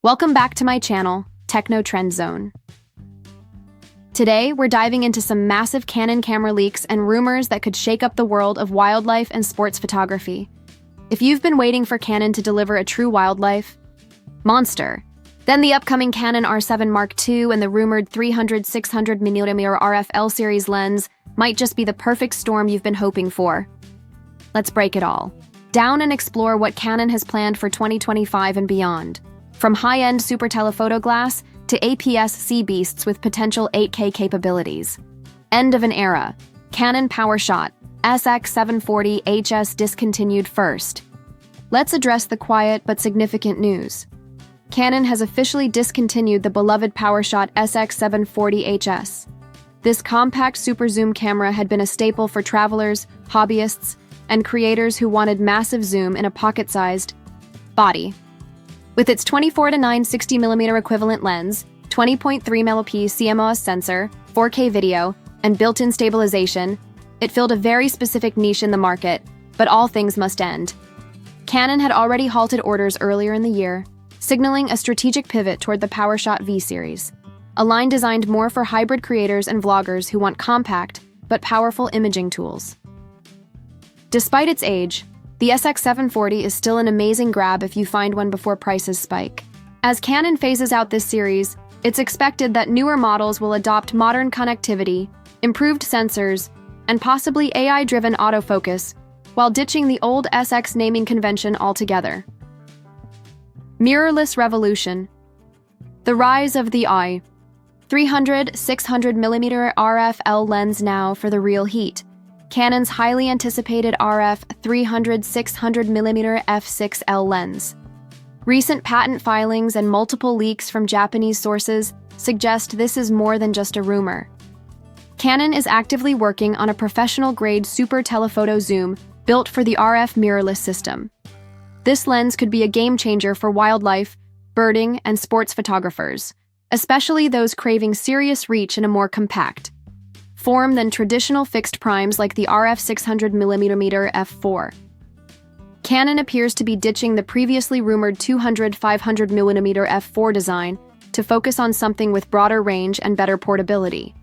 Welcome back to my channel, Techno Trend Zone. Today, we're diving into some massive Canon camera leaks and rumors that could shake up the world of wildlife and sports photography. If you've been waiting for Canon to deliver a true wildlife monster, then the upcoming Canon R7 Mark II and the rumored 300-600mm RF L series lens might just be the perfect storm you've been hoping for. Let's break it all down and explore what Canon has planned for 2025 and beyond. From high-end super telephoto glass to APS-C beasts with potential 8K capabilities. End of an era. Canon PowerShot SX740HS discontinued first. Let's address the quiet but significant news. Canon has officially discontinued the beloved PowerShot SX740HS. This compact super zoom camera had been a staple for travelers, hobbyists, and creators who wanted massive zoom in a pocket-sized body. With its 24-9 60mm equivalent lens, 20.3MP CMOS sensor, 4K video, and built-in stabilization, it filled a very specific niche in the market, but all things must end. Canon had already halted orders earlier in the year, signaling a strategic pivot toward the PowerShot V series, a line designed more for hybrid creators and vloggers who want compact but powerful imaging tools. Despite its age, the SX740 is still an amazing grab if you find one before prices spike. As Canon phases out this series, it's expected that newer models will adopt modern connectivity, improved sensors, and possibly AI-driven autofocus, while ditching the old SX naming convention altogether. Mirrorless revolution. The rise of the 300-600mm RF L lens now for the real heat. Canon's highly anticipated RF 300-600mm f6L lens. Recent patent filings and multiple leaks from Japanese sources suggest this is more than just a rumor. Canon is actively working on a professional-grade super telephoto zoom built for the RF mirrorless system. This lens could be a game-changer for wildlife, birding, and sports photographers, especially those craving serious reach in a more compact form than traditional fixed primes like the RF 600mm f4. Canon appears to be ditching the previously rumored 200-500mm f4 design to focus on something with broader range and better portability.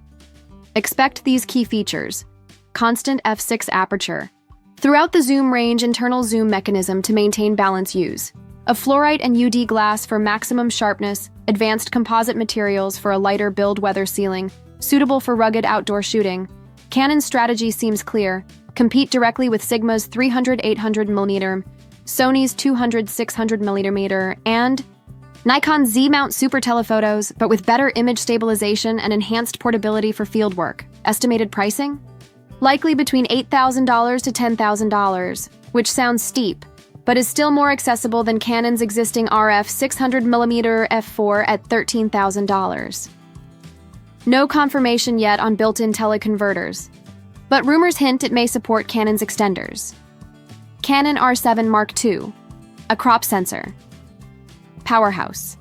Expect these key features: constant f6 aperture, throughout the zoom range internal zoom mechanism to maintain balance use, a fluorite and UD glass for maximum sharpness, advanced composite materials for a lighter build weather sealing, suitable for rugged outdoor shooting. Canon's strategy seems clear: compete directly with Sigma's 300-800mm, Sony's 200-600mm, and Nikon's Z-mount super telephotos, but with better image stabilization and enhanced portability for fieldwork. Estimated pricing? Likely between $8,000 to $10,000, which sounds steep, but is still more accessible than Canon's existing RF 600mm f4 at $13,000. No confirmation yet on built-in teleconverters, but rumors hint it may support Canon's extenders. Canon R7 Mark II, a crop sensor. Powerhouse.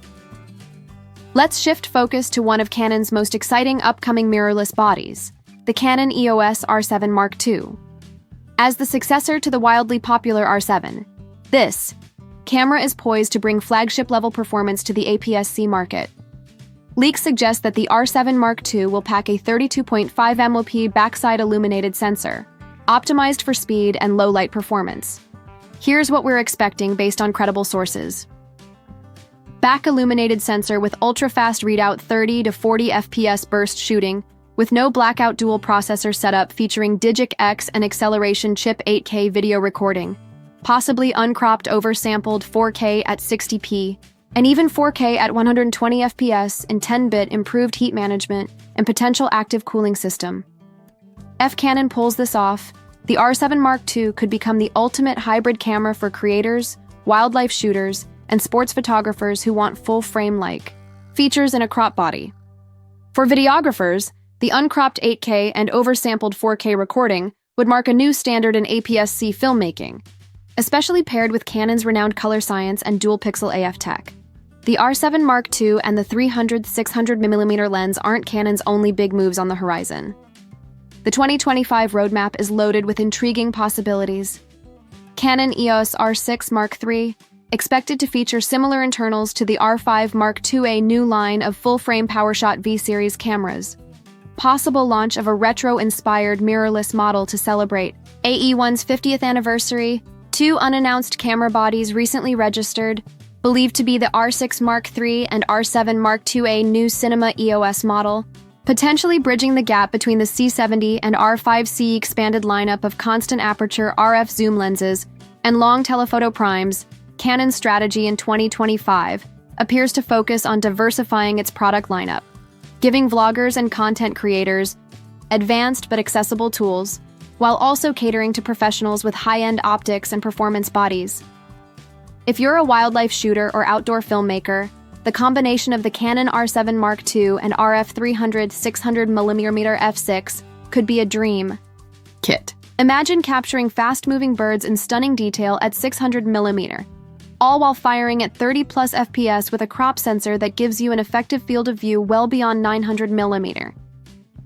Let's shift focus to one of Canon's most exciting upcoming mirrorless bodies, the Canon EOS R7 Mark II. As the successor to the wildly popular R7, this camera is poised to bring flagship-level performance to the APS-C market. Leaks suggest that the R7 Mark II will pack a 32.5MP backside illuminated sensor, optimized for speed and low-light performance. Here's what we're expecting based on credible sources. Back illuminated sensor with ultra-fast readout 30 to 40 FPS burst shooting, with no blackout dual processor setup featuring Digic X and acceleration chip 8K video recording, possibly uncropped oversampled 4K at 60p, and even 4K at 120 FPS in 10-bit improved heat management and potential active cooling system. If Canon pulls this off, the R7 Mark II could become the ultimate hybrid camera for creators, wildlife shooters, and sports photographers who want full-frame-like features in a crop body. For videographers, the uncropped 8K and oversampled 4K recording would mark a new standard in APS-C filmmaking, especially paired with Canon's renowned color science and dual-pixel AF tech. The R7 Mark II and the 300-600mm lens aren't Canon's only big moves on the horizon. The 2025 roadmap is loaded with intriguing possibilities. Canon EOS R6 Mark III, expected to feature similar internals to the R5 Mark IIA new line of full-frame PowerShot V-Series cameras. Possible launch of a retro-inspired mirrorless model to celebrate AE1's 50th anniversary. 2 unannounced camera bodies recently registered, believed to be the R6 Mark III and R7 Mark IIA new Cinema EOS model, potentially bridging the gap between the C70 and R5C expanded lineup of constant aperture RF zoom lenses and long telephoto primes. Canon's strategy in 2025 appears to focus on diversifying its product lineup, giving vloggers and content creators advanced but accessible tools, while also catering to professionals with high-end optics and performance bodies. If you're a wildlife shooter or outdoor filmmaker, the combination of the Canon R7 Mark II and RF 300 600mm f6 could be a dream. Kit. Imagine capturing fast-moving birds in stunning detail at 600mm, all while firing at 30+ FPS with a crop sensor that gives you an effective field of view well beyond 900mm.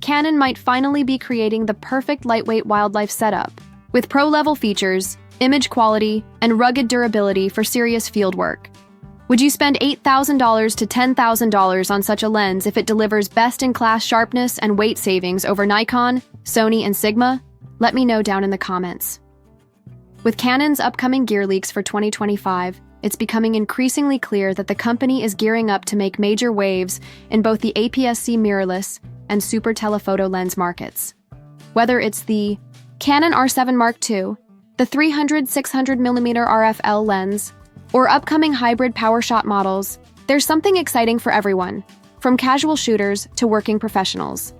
Canon might finally be creating the perfect lightweight wildlife setup, with pro-level features, image quality, and rugged durability for serious field work. Would you spend $8,000 to $10,000 on such a lens if it delivers best-in-class sharpness and weight savings over Nikon, Sony, and Sigma? Let me know down in the comments. With Canon's upcoming gear leaks for 2025, it's becoming increasingly clear that the company is gearing up to make major waves in both the APS-C mirrorless and super telephoto lens markets. Whether it's the Canon R7 Mark II, the 300 600mm RFL lens, or upcoming hybrid PowerShot models, there's something exciting for everyone, from casual shooters to working professionals.